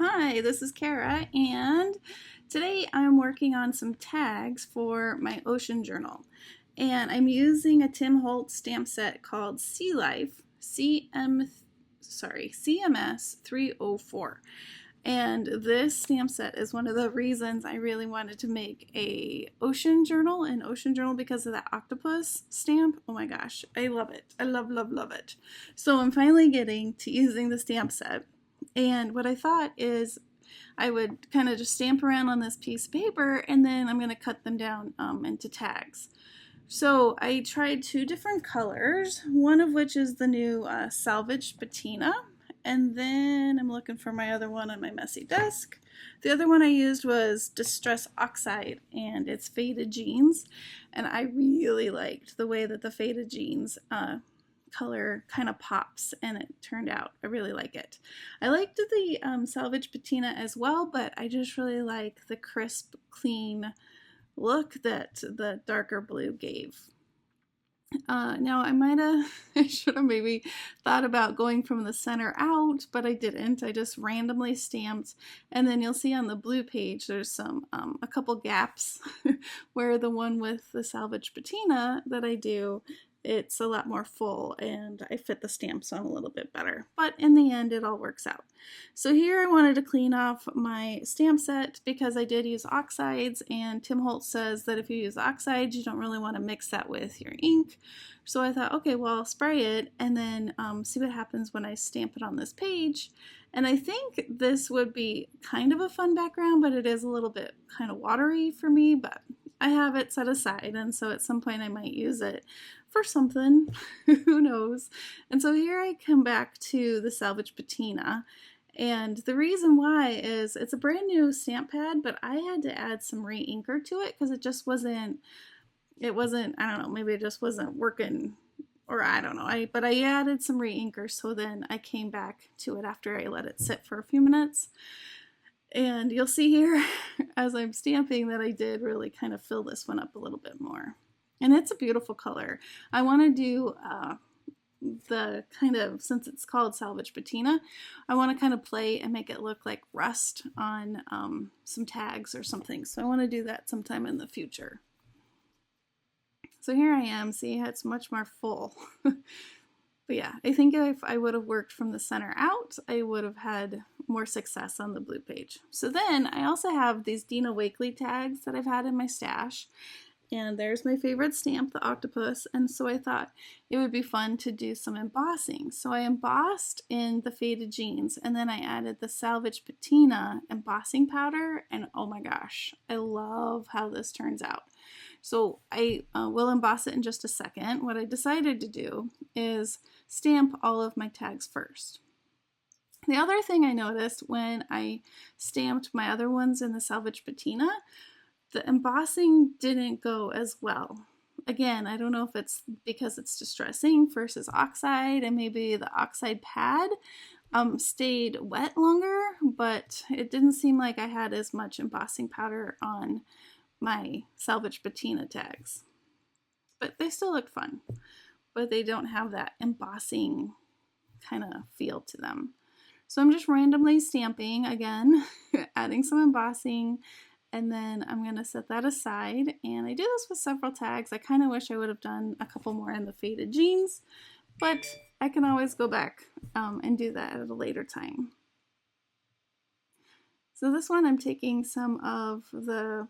Hi, this is Cara, and today I'm working on some tags for my ocean journal. And I'm using a Tim Holtz stamp set called Sea Life CMS304. And this stamp set is one of the reasons I really wanted to make an ocean journal because of that octopus stamp. Oh my gosh, I love it. I love, love, love it. So I'm finally getting to using the stamp set. And what I thought is I would kind of just stamp around on this piece of paper, and then I'm going to cut them down into tags. So I tried two different colors, one of which is the new salvaged patina, and then I'm looking for my other one on my messy desk. The other one I used was Distress Oxide, and it's faded jeans, and I really liked the way that the faded jeans color kind of pops, and it turned out I really like it. I liked the salvage patina as well, but I just really like the crisp, clean look that the darker blue gave. Now I should have maybe thought about going from the center out, but I didn't. I just randomly stamped, and then you'll see on the blue page there's some a couple gaps where the one with the salvage patina that I do, it's a lot more full and I fit the stamps on a little bit better. But in the end, it all works out. So here I wanted to clean off my stamp set because I did use oxides, and Tim Holtz says that if you use oxides, you don't really want to mix that with your ink. So I thought, okay, well, I'll spray it and then see what happens when I stamp it on this page. And I think this would be kind of a fun background, but it is a little bit kind of watery for me, but I have it set aside, and so at some point I might use it for something, who knows. And so here I come back to the salvage patina, and the reason why is it's a brand new stamp pad, but I had to add some re-inker to it because it just wasn't, I don't know, maybe it just wasn't working, or I don't know, but I added some re-inker, so then I came back to it after I let it sit for a few minutes. And you'll see here as I'm stamping that I did really kind of fill this one up a little bit more. And it's a beautiful color. I want to do the kind of, since it's called salvage patina, I want to kind of play and make it look like rust on some tags or something. So I want to do that sometime in the future. So here I am. See, it's much more full. But yeah, I think if I would have worked from the center out, I would have had more success on the blue page. So then I also have these Dina Wakley tags that I've had in my stash. And there's my favorite stamp, the octopus. And so I thought it would be fun to do some embossing. So I embossed in the faded jeans, and then I added the salvage patina embossing powder. And oh my gosh, I love how this turns out. So I will emboss it in just a second. What I decided to do is stamp all of my tags first. The other thing I noticed when I stamped my other ones in the salvage patina, the embossing didn't go as well. Again, I don't know if it's because it's distress ink versus oxide, and maybe the oxide pad stayed wet longer, but it didn't seem like I had as much embossing powder on my salvage patina tags. But they still look fun, but they don't have that embossing kind of feel to them. So I'm just randomly stamping again, adding some embossing, and then I'm going to set that aside. And I do this with several tags. I kind of wish I would have done a couple more in the faded jeans, but I can always go back and do that at a later time. So this one I'm taking some of the,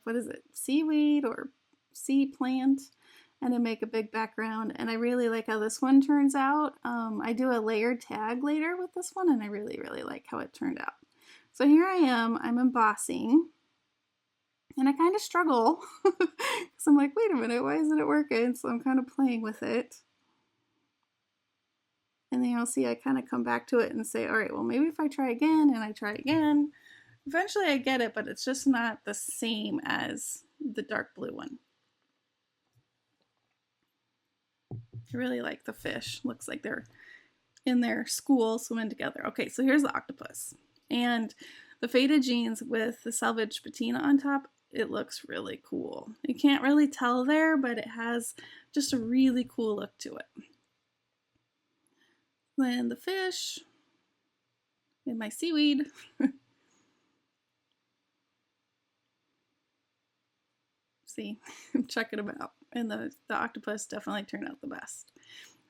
seaweed or sea plant, and I make a big background, and I really like how this one turns out. I do a layered tag later with this one, and I really, really like how it turned out. So here I am, I'm embossing, and I kind of struggle because I'm like, wait a minute, why isn't it working? So I'm kind of playing with it. And then you'll see I kind of come back to it and say, all right, well, maybe if I try again and I try again, eventually I get it, but it's just not the same as the dark blue one. I really like the fish. Looks like they're in their school swimming together. Okay, so here's the octopus. And the faded jeans with the salvage patina on top, it looks really cool. You can't really tell there, but it has just a really cool look to it. Then the fish and my seaweed. See, I'm checking them out. And the octopus definitely turned out the best.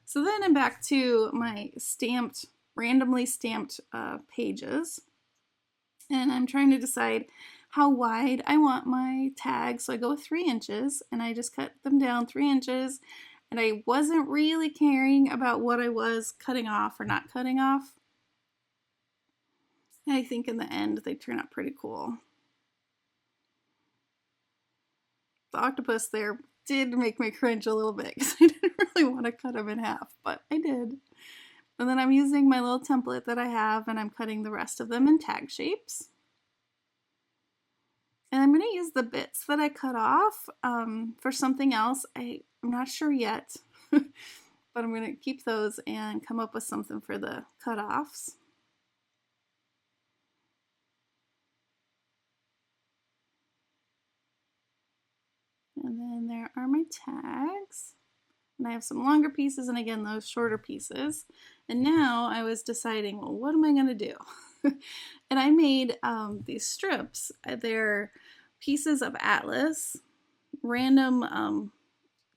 So then I'm back to my stamped, randomly stamped pages. And I'm trying to decide how wide I want my tag. So I go with 3 inches and I just cut them down 3 inches. And I wasn't really caring about what I was cutting off or not cutting off. And I think in the end they turn out pretty cool. The octopus there did make me cringe a little bit because I didn't really want to cut him in half, but I did. And then I'm using my little template that I have and I'm cutting the rest of them in tag shapes. And I'm going to use the bits that I cut off for something else. I'm not sure yet, but I'm going to keep those and come up with something for the cutoffs. And then there are my tags. And I have some longer pieces and again those shorter pieces. And now I was deciding, well, what am I going to do? And I made these strips. They're pieces of atlas, random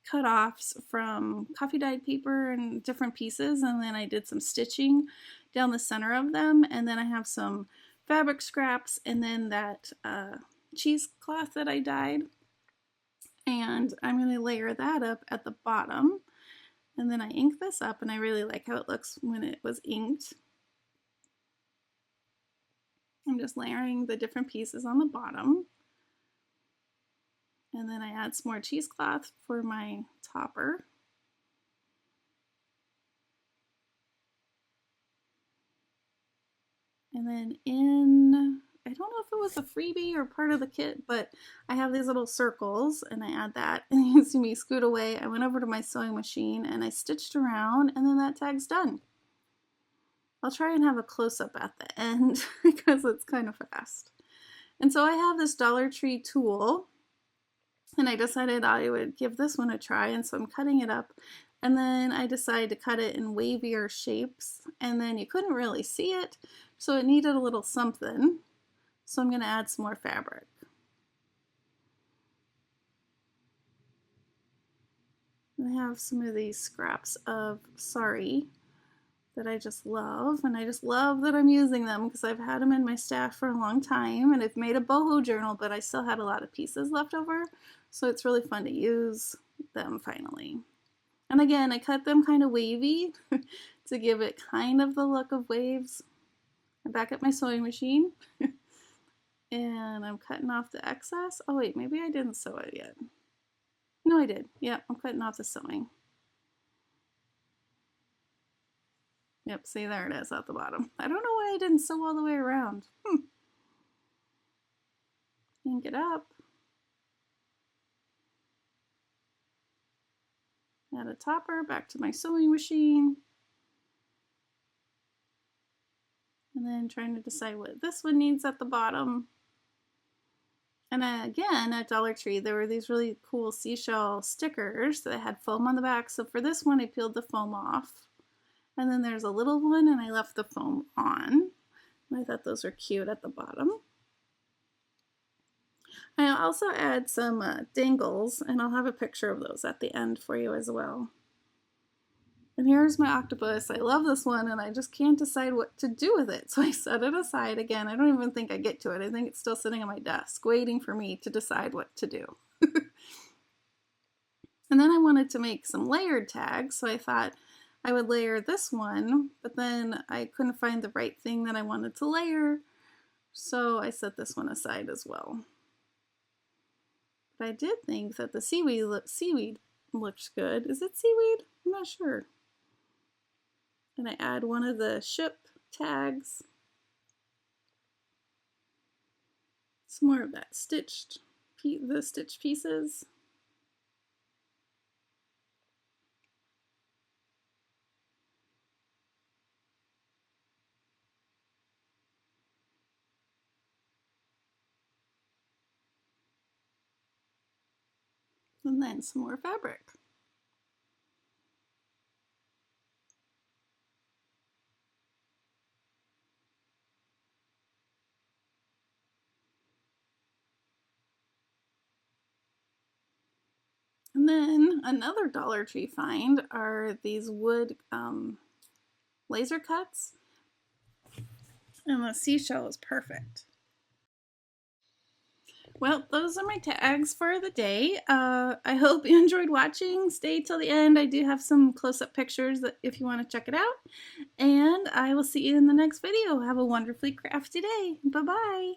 cut-offs from coffee dyed paper and different pieces, and then I did some stitching down the center of them, and then I have some fabric scraps and then that cheesecloth that I dyed. And I'm going to layer that up at the bottom. And then I ink this up, and I really like how it looks when it was inked. I'm just layering the different pieces on the bottom. And then I add some more cheesecloth for my topper. And then I don't know if it was a freebie or part of the kit, but I have these little circles and I add that. And you see me scoot away. I went over to my sewing machine and I stitched around, and then that tag's done. I'll try and have a close-up at the end because it's kind of fast. And so I have this Dollar Tree tool, and I decided I would give this one a try, and so I'm cutting it up. And then I decided to cut it in wavier shapes, and then you couldn't really see it, so it needed a little something. So I'm going to add some more fabric. I have some of these scraps of sari that I just love, and I just love that I'm using them because I've had them in my stash for a long time, and I've made a boho journal, but I still had a lot of pieces left over, so it's really fun to use them finally. And again, I cut them kind of wavy to give it kind of the look of waves. I'm back at my sewing machine. And I'm cutting off the excess. Oh wait, maybe I didn't sew it yet. No, I did. Yep, I'm cutting off the sewing. Yep, see, there it is at the bottom. I don't know why I didn't sew all the way around. Ink it up. Add a topper, back to my sewing machine. And then trying to decide what this one needs at the bottom. And again, at Dollar Tree, there were these really cool seashell stickers that had foam on the back. So for this one, I peeled the foam off. And then there's a little one, and I left the foam on. And I thought those were cute at the bottom. I also add some dangles, and I'll have a picture of those at the end for you as well. And here's my octopus. I love this one, and I just can't decide what to do with it. So I set it aside again. I don't even think I get to it. I think it's still sitting on my desk, waiting for me to decide what to do. And then I wanted to make some layered tags, so I thought I would layer this one, but then I couldn't find the right thing that I wanted to layer, so I set this one aside as well. But I did think that the seaweed looks good. Is it seaweed? I'm not sure. And I add one of the ship tags. Some more of that the stitched pieces. And then some more fabric. And then another Dollar Tree find are these wood laser cuts. And the seashell is perfect. Well, those are my tags for the day. I hope you enjoyed watching. Stay till the end. I do have some close-up pictures that if you want to check it out. And I will see you in the next video. Have a wonderfully crafty day. Bye-bye.